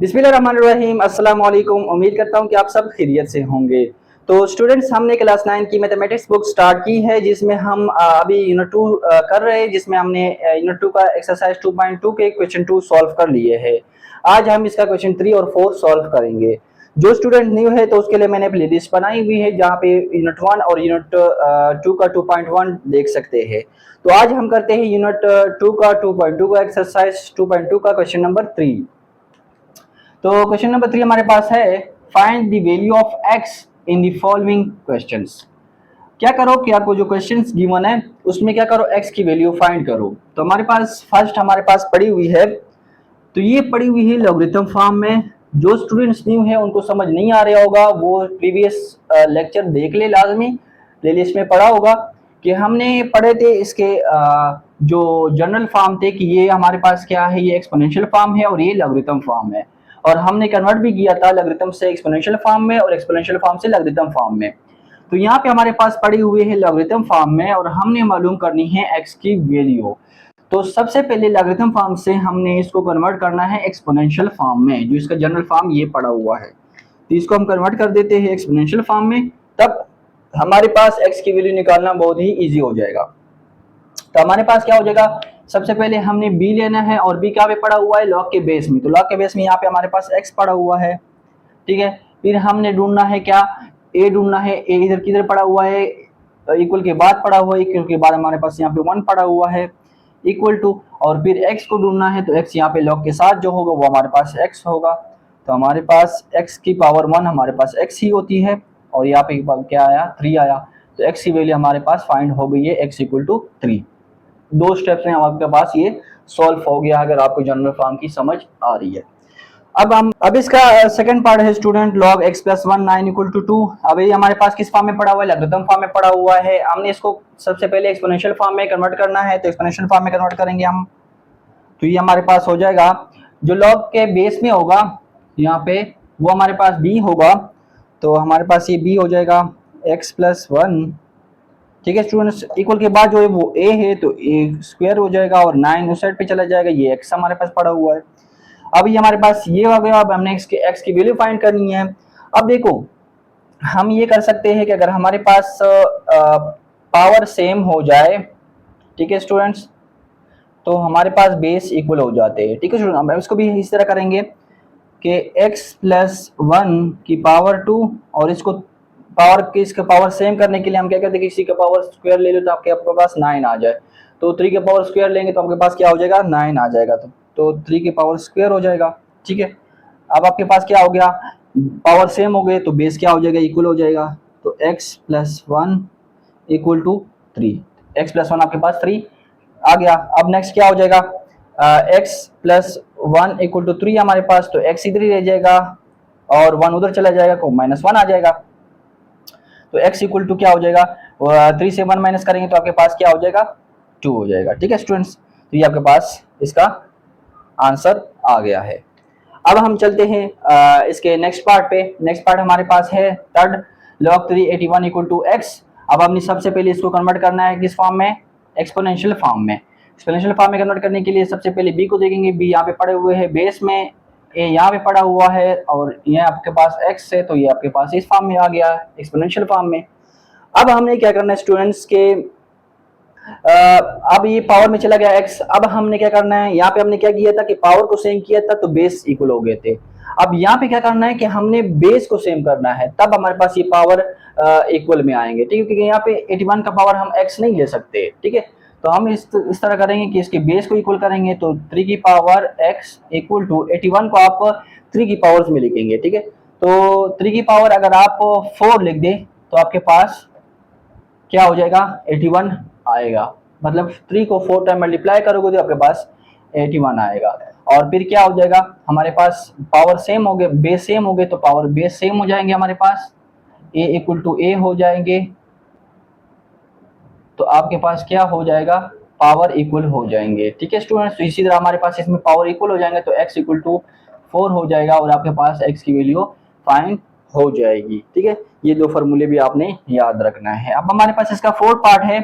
बिस्मिल्लाहिर्रहमानिर्रहीम, अस्सलाम वालेकुम। उम्मीद करता हूँ कि आप सब खैरियत से होंगे। तो स्टूडेंट्स, हमने क्लास 9 की मैथमेटिक्स बुक स्टार्ट की है, जिसमें हम अभी यूनिट 2 कर रहे हैं, जिसमें हमने यूनिट 2 का एक्सरसाइज 2.2 के क्वेश्चन 2 सॉल्व कर लिए हैं। आज हम इसका क्वेश्चन 3 और 4 सॉल्व करेंगे। जो स्टूडेंट न्यू है तो उसके लिए मैंने प्लेलिस्ट बनाई हुई है, जहाँ पे यूनिट 1 और यूनिट 2 का 2.1 देख सकते हैं। तो आज हम करते हैं यूनिट 2 का 2.2 का एक्सरसाइज 2.2 का क्वेश्चन नंबर 3। तो क्वेश्चन नंबर 3 हमारे पास है, find the value of x in the following questions. क्या करो कि आपको जो क्वेश्चंस गिवन है उसमें क्या करो, एक्स की वैल्यू फाइंड करो। तो हमारे पास फर्स्ट हमारे पास पड़ी हुई है, तो ये पड़ी हुई है लॉगरिथम फॉर्म में। जो स्टूडेंट्स न्यू है उनको समझ नहीं आ रहा होगा, वो प्रीवियस लेक्चर देख ले, लाजमी प्लेलिस्ट में पढ़ा होगा कि हमने पढ़े थे इसके जो जनरल फॉर्म थे कि ये हमारे पास क्या है, ये एक्सपोनेंशियल फॉर्म है और ये लॉगरिथम फॉर्म है। और हमने कन्वर्ट भी किया था लॉगरिथम से एक्सपोनेंशियल फॉर्म में और एक्सपोनेंशियल फॉर्म से लॉगरिथम फॉर्म में। तो यहाँ पे हमारे पास पड़ी हुई है लॉगरिथम फॉर्म में और हमने मालूम करनी है एक्स की वैल्यू। तो सबसे पहले लॉगरिथम फॉर्म से हमने इसको कन्वर्ट करना है एक्सपोनेंशियल फॉर्म में, जो इसका जनरल फॉर्म ये पड़ा हुआ है। तो इसको हम कन्वर्ट कर देते हैं एक्सपोनेंशियल फॉर्म में, तब हमारे पास एक्स की वैल्यू निकालना बहुत ही इजी हो जाएगा। तो हमारे पास क्या हो जाएगा, सबसे पहले हमने बी लेना है और बी क्या पे पड़ा हुआ है, लॉग के बेस में। तो लॉग के बेस में यहाँ पे हमारे पास एक्स पड़ा हुआ है, ठीक है। फिर हमने ढूंढना है क्या, ए ढूंढना है। ए इधर किधर पड़ा हुआ है, इक्वल के बाद पड़ा हुआ है, इक्वल के बाद हमारे पास यहाँ पे 1 पड़ा हुआ है, इक्वल टू। और फिर x को ढूंढना है, तो x यहाँ पे लॉग के साथ जो होगा वो हमारे पास x होगा। तो हमारे पास x की पावर 1 हमारे पास x ही होती है, और यहाँ पे क्या आया, 3 आया। तो x की वैल्यू हमारे पास फाइंड हो गई है, x इक्वल टू 3। दो स्टेप्स में आपके पास ये सॉल्व हो गया, अगर आपको जनरल फॉर्म की समझ आ रही है। अब इसका सेकंड पार्ट है student, log x plus 1 9 equal to 2। अब ये हमारे पास किस फॉर्म में पड़ा हुआ है, लॉगरिथम फॉर्म में पड़ा हुआ है। हमने इसको सबसे पहले एक्सपोनेंशियल फॉर्म में कन्वर्ट करना है, तो एक्सपोनेंशियल फॉर्म में कन्वर्ट करेंगे हम। तो ये हमारे पास हो जाएगा, जो log के बेस में होगा यहाँ पे वो हमारे पास b होगा। तो हमारे पास ये b हो जाएगा x प्लस 1, ठीक है स्टूडेंट्स। इक्वल के बाद जो है वो a है, तो a स्क्वायर हो जाएगा और 9 उस साइड पे चला जाएगा, ये x हमारे पास पड़ा हुआ है। अब ये हमारे पास ये हो गया। अब हमने x की वैल्यू फाइंड करनी है। अब देखो, हम ये कर सकते हैं कि अगर हमारे पास पावर सेम हो जाए, ठीक है स्टूडेंट्स, तो हमारे पास बेस इक्वल हो जाते हैं, ठीक है स्टूडेंट। हम इसको भी इस तरह करेंगे कि x प्लस 1 की पावर 2, और इसको पावर की इसका पावर सेम करने के लिए हम क्या करते हैं कि किसी का पावर स्क्वायर ले लो, तो आपके पास 9 आ जाए। तो 3 के पावर स्क्वायर लेंगे तो आपके पास क्या हो जाएगा, 9 आ जाएगा। तो 3 के पावर स्क्वायर हो जाएगा, ठीक है। अब आपके पास क्या हो गया, पावर सेम हो गए तो बेस क्या हो जाएगा, इक्वल हो जाएगा। तो x plus 1 equal to 3, x plus 1 आपके पास 3 आ गया। अब नेक्स्ट क्या हो जाएगा, x प्लस 1 इक्वल टू 3 हमारे पास, तो x इधर ही रह जाएगा और 1 उधर चला जाएगा, तो -1 आ जाएगा। तो x इक्वल टू क्या हो जाएगा, 3 से 1 माइनस करेंगे तो आपके पास क्या हो जाएगा, 2 हो जाएगा, ठीक है स्टूडेंट्स। तो ये आपके पास इसका आंसर आ गया है। अब हम चलते हैं इसके नेक्स्ट पार्ट पे। नेक्स्ट पार्ट हमारे पास है third, log 381 equal to x. अब हमने सबसे पहले इसको कन्वर्ट करना है किस फॉर्म में, एक्सपोनेंशियल फॉर्म में। एक्सपोनेंशियल फॉर्म में कन्वर्ट करने के लिए सबसे पहले b को देखेंगे, b यहाँ पे पड़े हुए हैं बेस में, a यहाँ पे पड़ा हुआ है और ये आपके पास x है, तो ये आपके पास इस फॉर्म में आ गया एक्सपोनेंशियल फॉर्म में। अब हमने क्या करना है स्टूडेंट्स के, अब ये पावर में चला गया x। अब हमने क्या करना है, यहाँ पे हमने क्या किया था कि पावर को सेम किया था तो बेस इक्वल हो गए थे। अब यहाँ पे क्या करना है कि हमने बेस को सेम करना है, तब हमारे पास ये पावर इक्वल में आएंगे, ठीक है। क्योंकि यहाँ पे 81 का पावर हम x नहीं ले सकते, ठीक है। तो हम इस तरह करेंगे कि इसके बेस को इक्वल करेंगे, तो 3 की पावर x इक्वल टू 81 को आप 3 की पावर्स में लिखेंगे, ठीक है। तो 3 की पावर अगर आप 4 लिख दें तो आपके पास क्या हो जाएगा, 81 आएगा। मतलब 3 को 4 टाइम मल्टीप्लाई करोगे तो आपके पास 81 आएगा। और फिर क्या हो जाएगा, हमारे पास पावर सेम हो गए, बेस सेम हो गए, तो पावर बेस सेम हो जाएंगे हमारे पास, a इक्वल टू a हो जाएंगे। तो आपके पास क्या हो जाएगा, पावर इक्वल हो जाएंगे, ठीक है स्टूडेंट्स। तो इसी तरह हमारे पास इसमें पावर इक्वल हो जाएंगे, तो x इक्वल टू 4 हो जाएगा और आपके पास x की वैल्यू फाइंड हो जाएगी, ठीक है। ये दो फॉर्मूले भी आपने याद रखना है। अब हमारे पास इसका फोर्थ पार्ट है,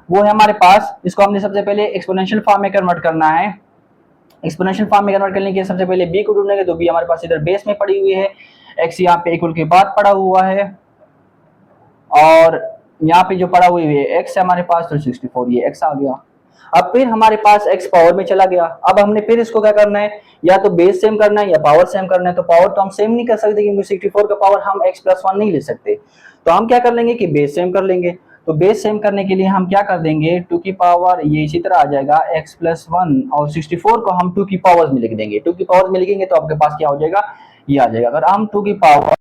वो है हमारे पास, इसको हमने सबसे पहले एक्सपोनेंशियल फॉर्म में कन्वर्ट करना है। एक्सपोनेंशियल फॉर्म में कन्वर्ट करने के लिए सबसे पहले b को ढूंढेंगे, तो b हमारे पास इधर बेस में पड़ी हुई है, x यहाँ पे इक्वल के बाद पड़ा हुआ है, और यहाँ पे जो पड़ा हुई है x है हमारे पास, तो 64 ये x आ गया। अब फिर हमारे पास x पावर में चला गया। अब हमने फिर इसको क्या करना है, या तो बेस सेम करना है या पावर सेम करना है। तो पावर तो हम सेम नहीं कर सकते क्योंकि 64 का पावर हम x प्लस 1 नहीं ले सकते, तो हम क्या कर लेंगे कि बेस सेम कर लेंगे। तो बेस सेम करने के लिए हम क्या कर देंगे, 2 की पावर ये इसी तरह आ जाएगा x प्लस 1, और 64 को हम 2 की पावर्स में लिख देंगे। 2 की पावर्स में लिखेंगे तो आपके पास क्या हो जाएगा, ये आ जाएगा। अगर हम 2 की पावर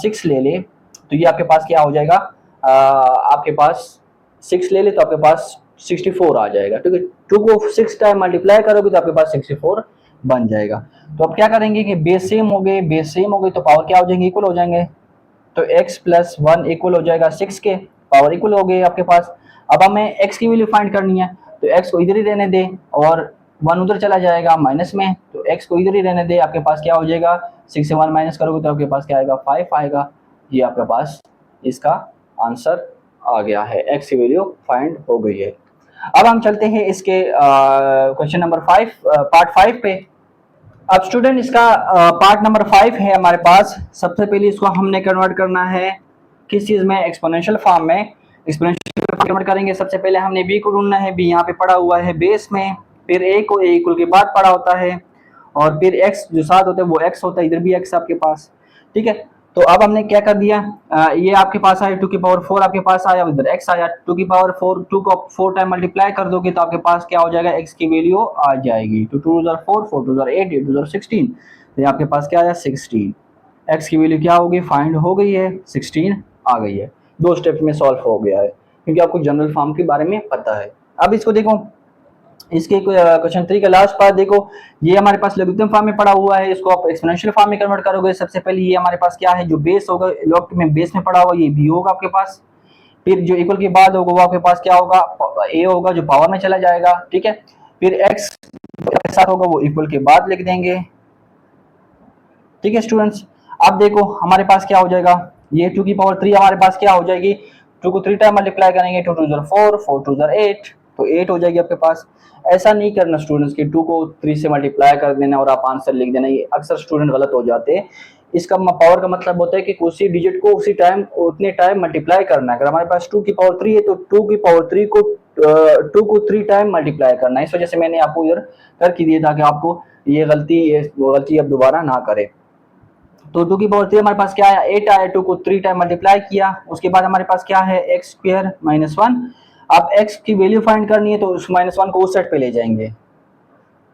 6 ले ले तो ये आपके पास क्या हो जाएगा, आपके पास 6 ले ले तो आपके पास 64 आ जाएगा, ठीक है। 2 को 6 टाइम मल्टीप्लाई करोगे तो आपके पास 64 बन जाएगा। तो अब क्या करेंगे कि बेस सेम हो गए, बेस सेम हो गए तो पावर क्या हो जाएंगे, इक्वल हो जाएंगे। तो x प्लस 1 इक्वल हो जाएगा 6 के, पावर इक्वल हो गए आपके पास। अब हमें x की वैल्यू फाइंड करनी है, तो x को इधर ही रहने दे और 1 उधर चला जाएगा माइनस में, तो x को इधर ही रहने दे। आपके पास क्या हो जाएगा, 6 से 1 माइनस करोगे तो आपके पास क्या आएगा, 5 आएगा। ये आपके पास इसका आंसर आ गया है, x की वैल्यू फाइंड हो गई है। अब हम चलते हैं इसके क्वेश्चन नंबर 5 पार्ट 5 पे। अब स्टूडेंट इसका पार्ट नंबर 5 है हमारे पास। सबसे पहले इसको हमने कन्वर्ट करना है किस चीज में, एक्सपोनेंशियल फॉर्म में। एक्सपोनेंशियल कन्वर्ट करेंगे, सबसे पहले हमने b को ढूंढना है, b यहाँ पे पड़ा हुआ है बेस में, फिर a को a इक्वल के बाद पड़ा होता है, और फिर x जो साथ होता है वो x होता है, इधर भी x आपके पास, ठीक है। तो अब हमने क्या कर दिया, ये आपके पास आया 2 की पावर 4 आपके पास आया, इधर x आया, 2 की पावर 4, 2 को 4 टाइम मल्टीप्लाई कर दोगे तो आपके पास क्या हो जाएगा, x की वैल्यू आ जाएगी। तो 2 4 4 2 8 8 2 16, तो आपके पास क्या आया 16। x की वैल्यू क्या होगी, फाइंड हो गई है, 16 आ गई है। 2 स्टेप में सॉल्व हो गया है क्योंकि आपको जनरल फॉर्म के बारे में पता है। अब इसको देखो, इसके क्वेश्चन 3 का लास्ट पार्ट देखो। ये हमारे पास लॉगरिथम फॉर्म में पड़ा हुआ है, इसको आप एक्सपोनेंशियल फॉर्म में कन्वर्ट करोगे। सबसे पहले ये हमारे पास क्या है, जो बेस होगा लॉग में बेस में पड़ा हुआ ये b होगा आपके पास, फिर जो इक्वल के बाद होगा वो आपके पास क्या होगा, a होगा जो पावर में चला जाएगा, ठीक है। फिर x के साथ होगा वो इक्वल के बाद लिख देंगे, ठीक है स्टूडेंट्स। अब देखो हमारे पास क्या हो जाएगा, ये 2 की पावर 3 हमारे पास क्या हो जाएगी, 2 को 3 टाइम मल्टीप्लाई करेंगे, 2 2 4 4 2 8, तो 8 हो जाएगी आपके पास। ऐसा नहीं करना स्टूडेंट्स कि 2 को 3 से मल्टीप्लाई कर देना और आप आंसर लिख देना, ये अक्सर स्टूडेंट गलत हो जाते हैं। इसका पावर का मतलब होता है कि उसी डिजिट को उसी टाइम उतने टाइम मल्टीप्लाई करना है। अगर हमारे पास 2 की पावर 3 है तो 2 की पावर 3 को 2 को 3 टाइम मल्टीप्लाई करना है। इस वजह से मैंने आपको इधर करके दिया ताकि आपको ये गलती अब दोबारा ना करें। तो 2 की पावर 3 हमारे पास क्या आया, 8 आया, 2 को 3 टाइम मल्टीप्लाई किया, उसके बाद हमारे पास क्या है, एक्स स्क्वायर माइनस 1। अब x की वैल्यू फाइंड करनी है तो उस -1 को उस साइड पे ले जाएंगे,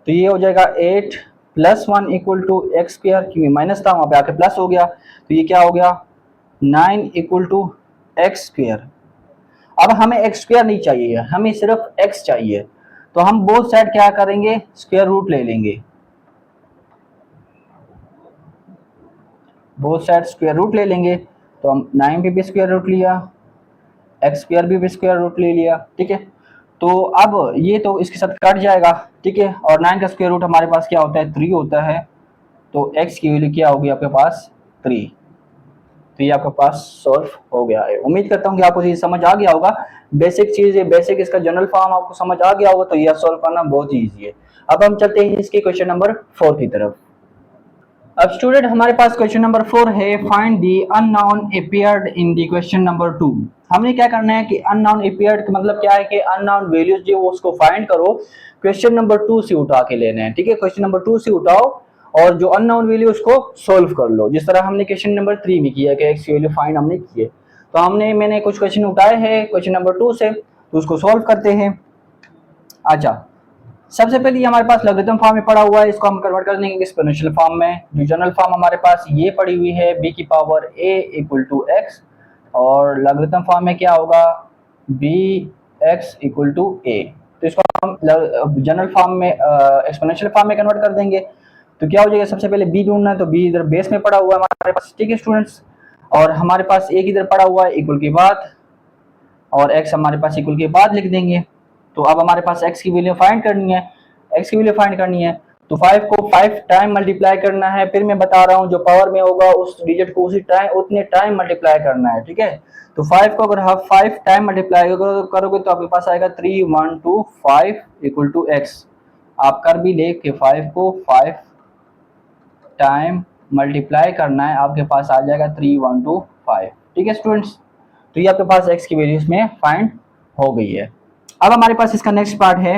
तो ये हो जाएगा 8 plus 1 equal to x square, क्योंकि माइनस था वहां पे आके प्लस हो गया, तो ये क्या हो गया 9 इक्वल टू एक्स स्क्वायर। अब हमें एक्स स्क्वायर नहीं चाहिए, हमें सिर्फ x चाहिए, तो हम बोथ साइड क्या करेंगे, स्क्वायर रूट ले लेंगे। बोथ साइड स्क्वायर रूट ले लेंगे, तो हम 9 पे भी स्क्वायर रूट लिया, एक्स स्क्वायर भी स्क्वायर रूट ले लिया, ठीक है। तो अब ये तो इसके साथ कट जाएगा, ठीक है, और 9 का स्क्वायर रूट हमारे पास क्या होता है, 3 होता है, तो x की वैल्यू क्या होगी आपके पास 3। तो ये आपके पास सॉल्व हो गया है। उम्मीद करता हूँ कि आपको ये समझ आ गया होगा, बेसिक चीज है, बेसिक इसका जनरल फॉर्म आपको समझ आ गया होगा, तो ये सॉल्व करना बहुत ही ईजी है। अब हम चलते हैं इसके क्वेश्चन नंबर 4 की तरफ। अब स्टूडेंट हमारे पास क्वेश्चन नंबर 4 है, find the unknown appeared in the question number 2। हमने क्या करना है कि अननोन अपीयर्ड का मतलब क्या है कि अननोन वैल्यूज जो उसको फाइंड करो, क्वेश्चन नंबर 2 से उठा के लेने हैं, ठीक है। क्वेश्चन नंबर 2 से उठाओ और जो अननोन वैल्यू उसको सोल्व कर लो, जिस तरह हमने क्वेश्चन नंबर 3 में किया कि एक्स की वैल्यू फाइंड हमने किए। तो मैंने कुछ क्वेश्चन उठाए हैं क्वेश्चन नंबर 2 से, तो उसको सोल्व करते हैं। अच्छा, सबसे पहले हमारे पास लॉगरिथम फॉर्म में पड़ा हुआ है, इसको हम कन्वर्ट कर देंगे एक्सपोनेंशियल फॉर्म में। जो जनरल फॉर्म हमारे पास ये पड़ी हुई है, b की power a equal to x, और लॉगरिथम फॉर्म में क्या होगा, bx इक्वल टू a। तो इसको हम जनरल फॉर्म में एक्सपोनेंशियल फॉर्म में कन्वर्ट कर देंगे। तो क्या हो जाएगा, सबसे पहले b ढूंढना है, तो b इधर बेस में पड़ा हुआ है हमारे पास, ठीक है स्टूडेंट्स, और हमारे पास a इधर पड़ा हुआ है इक्वल के बाद, और x हमारे पास इक्वल के बाद लिख देंगे। तो अब हमारे पास x की वैल्यू फाइंड करनी है, x की वैल्यू फाइंड करनी है, तो 5 को 5 टाइम मल्टीप्लाई करना है। फिर मैं बता रहा हूँ जो पावर में होगा उस डिजिट को उतने टाइम मल्टीप्लाई करना है, ठीक है। तो 5 को अगर आप 5 टाइम मल्टीप्लाई करोगे तो आपके पास आएगा 3 1 2 5 इक्वल टू एक्स। आप कर भी ले कि 5 को 5 टाइम मल्टीप्लाई करना है, आपके पास आ जाएगा 3125। ठीक है स्टूडेंट्स, तो ये आपके पास x की वैल्यू इसमें फाइंड हो गई है। अब हमारे पास इसका नेक्स्ट पार्ट है,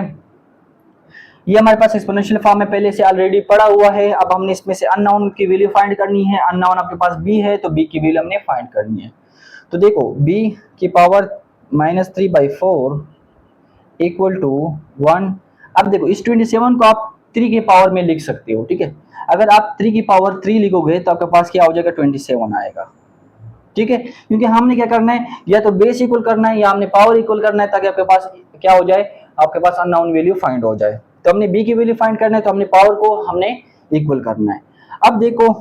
ये हमारे पास एक्सपोनेंशियल फॉर्म में पहले से ऑलरेडी पड़ा हुआ है। अब हमने इसमें से अननोन की वैल्यू फाइंड करनी है। अननोन आपके पास b है तो b की वैल्यू हमने फाइंड करनी है। तो देखो b की पावर -3/4 इक्वल टू 1। अब देखो इस 27 को आप 3 की पावर में लिख सकते हो। ठीक है, अगर आप 3 की पावर 3 लिखोगे तो आपके पास क्या हो जाएगा, 27 आएगा। ठीक है, क्योंकि हमने क्या करना है, या तो बेस इक्वल करना है या हमने पावर इक्वल करना है, ताकि आपके पास क्या हो जाए, आपके पास अननोन वैल्यू फाइंड हो जाए। तो हमने b की वैल्यू फाइंड करना है तो हमने पावर को हमने इक्वल करना है। अब देखो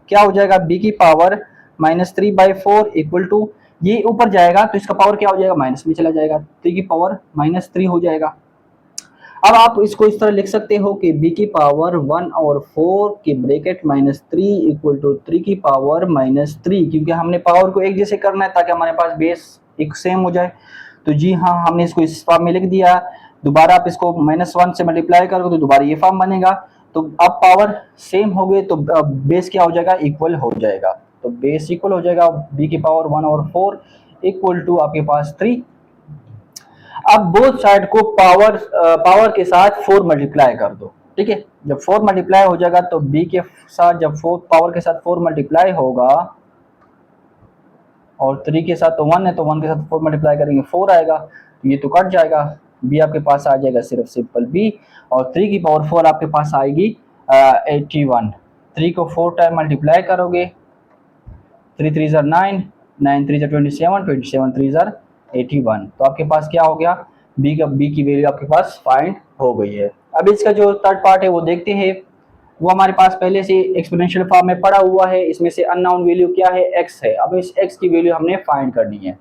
क्या हो जाएगा, b की पावर -3/4 इक्वल टू, ये ऊपर जाएगा तो इसका पावर क्या हो जाएगा, माइनस में चला जाएगा, 3 की पावर -3 हो जाएगा। अब आप इसको इस तरह लिख सकते हो कि b की पावर 1/4 की ब्रैकेट -3 इक्वल टू 3 की पावर -3, क्योंकि हमने पावर को एक जैसे करना है ताकि हमारे पास बेस एक सेम हो जाए। तो जी हाँ, हमने इसको इस फॉर्म में लिख दिया। दोबारा आप इसको -1 से मल्टीप्लाई करोगे तो दोबारा ये फॉर्म बनेगा। तो अब पावर सेम हो गए तो बेस क्या हो जाएगा, इक्वल हो जाएगा। तो बेस इक्वल हो जाएगा b की पावर 1/4 इक्वल टू आपके पास 3। अब बोथ साइड को पावर के साथ 4 मल्टीप्लाई कर दो। ठीक है, जब 4 मल्टीप्लाई हो जाएगा तो b के साथ जब 4 पावर के साथ 4 मल्टीप्लाई होगा और 3 के साथ तो 1 है, तो 1 के साथ 4 मल्टीप्लाई करेंगे 4 आएगा, तो ये तो कट जाएगा, b आपके पास आ जाएगा सिर्फ सिंपल b, और 3 की पावर 4 आपके पास आएगी 81। 3 को 4 टाइम मल्टीप्लाई करोगे, 3 3 ज़ा 9, 9 3 ज़ा 27, 27 3 ज़ा 81। तो आपके पास क्या हो गया, b की वैल्यू आपके पास फाइंड हो गई है। अब इसका जो थर्ड पार्ट है वो देखते हैं। वो हमारे पास पहले से एक्सपोनेंशियल फॉर्म में पड़ा हुआ है। इसमें से अननोन वैल्यू क्या है, x है। अब इस x की वैल्यू हमने फाइंड करनी है।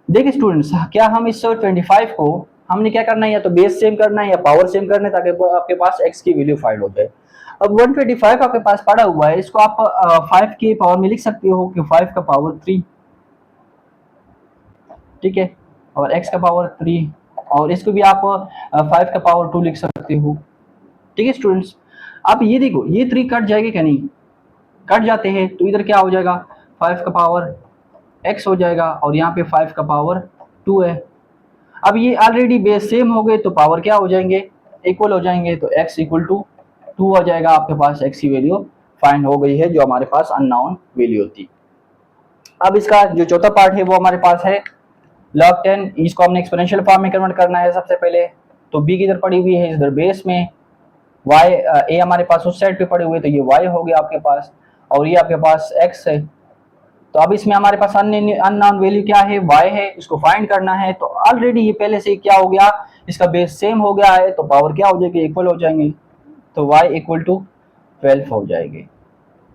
देखिए स्टूडेंट्स, क्या हम इस 25 को हमने क्या करना है, या तो बेस सेम करना है या पावर सेम करना है, ताकि आपके पास x की वैल्यू फाइंड हो जाए। अब 125 आपके पास पड़ा हुआ है, इसको आप 5 की पावर में लिख सकते हो कि 5 का पावर 3। ठीक है, और x का पावर 3, और इसको भी आप 5 का पावर 2 लिख सकते हो। ठीक है स्टूडेंट्स, आप ये देखो, ये 3 कट जाएंगे क्या, नहीं कट जाते हैं, तो इधर क्या हो जाएगा, 5 का पावर x हो जाएगा, और यहाँ पे 5 का पावर 2 है। अब ये ऑलरेडी बेस सेम हो गए तो पावर क्या हो जाएंगे, इक्वल हो जाएंगे, तो x इक्वल टू 2 हो जाएगा। आपके पास x की वैल्यू फाइंड हो गई है, जो हमारे पास अननोन वैल्यू थी। अब इसका जो चौथा पार्ट है वो हमारे पास है log 10। इसको हमने एक्सपोनेंशियल फॉर्म में कन्वर्ट करना है सबसे पहले। तो b की इधर पड़ी हुई है, इधर बेस में, y a हमारे पास उस साइड पे पड़े हुए, तो ये y हो गया आपके पास, और ये आपके पास x है। तो अब इसमें हमारे पास अननोन वैल्यू क्या है, y है, इसको फाइंड करना है। तो ऑलरेडी ये पहले से क्या हो गया, इसका बेस सेम हो गया है, तो पावर क्या हो जाएगी, इक्वल हो जाएंगे, तो y इक्वल टू 12 हो जाएगी।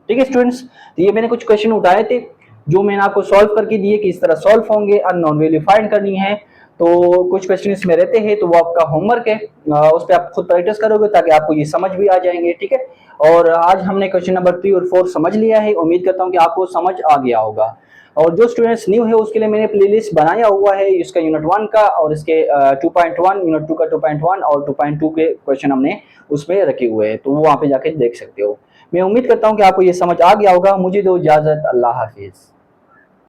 ठीक है स्टूडेंट्स, तो ये मैंने कुछ क्वेश्चन उठाए थे जो मैंने आपको सॉल्व करके दिए कि इस तरह सॉल्व होंगे, अननोन वैल्यू फाइंड करनी है। तो कुछ क्वेश्चन इसमें रहते हैं, तो वो आपका होमवर्क है, उस पर आप खुद प्रैक्टिस करोगे ताकि आपको ये समझ भी आ जाएंगे। ठीक है, और आज हमने क्वेश्चन नंबर 3 और 4 समझ लिया है। उम्मीद करता हूँ कि आपको समझ आ गया होगा। और जो स्टूडेंट्स न्यू है उसके लिए मैंने प्लेलिस्ट बनाया हुआ है, इसका यूनिट 1 का और इसके 2.1, यूनिट 2 का 2.1 और 2.2 के क्वेश्चन हमने उसमें रखे हुए हैं, तो वो वहाँ पे जाके देख सकते हो। मैं उम्मीद करता हूँ कि आपको ये समझ आ गया होगा। मुझे दो इजाजत, अल्लाह हाफिज।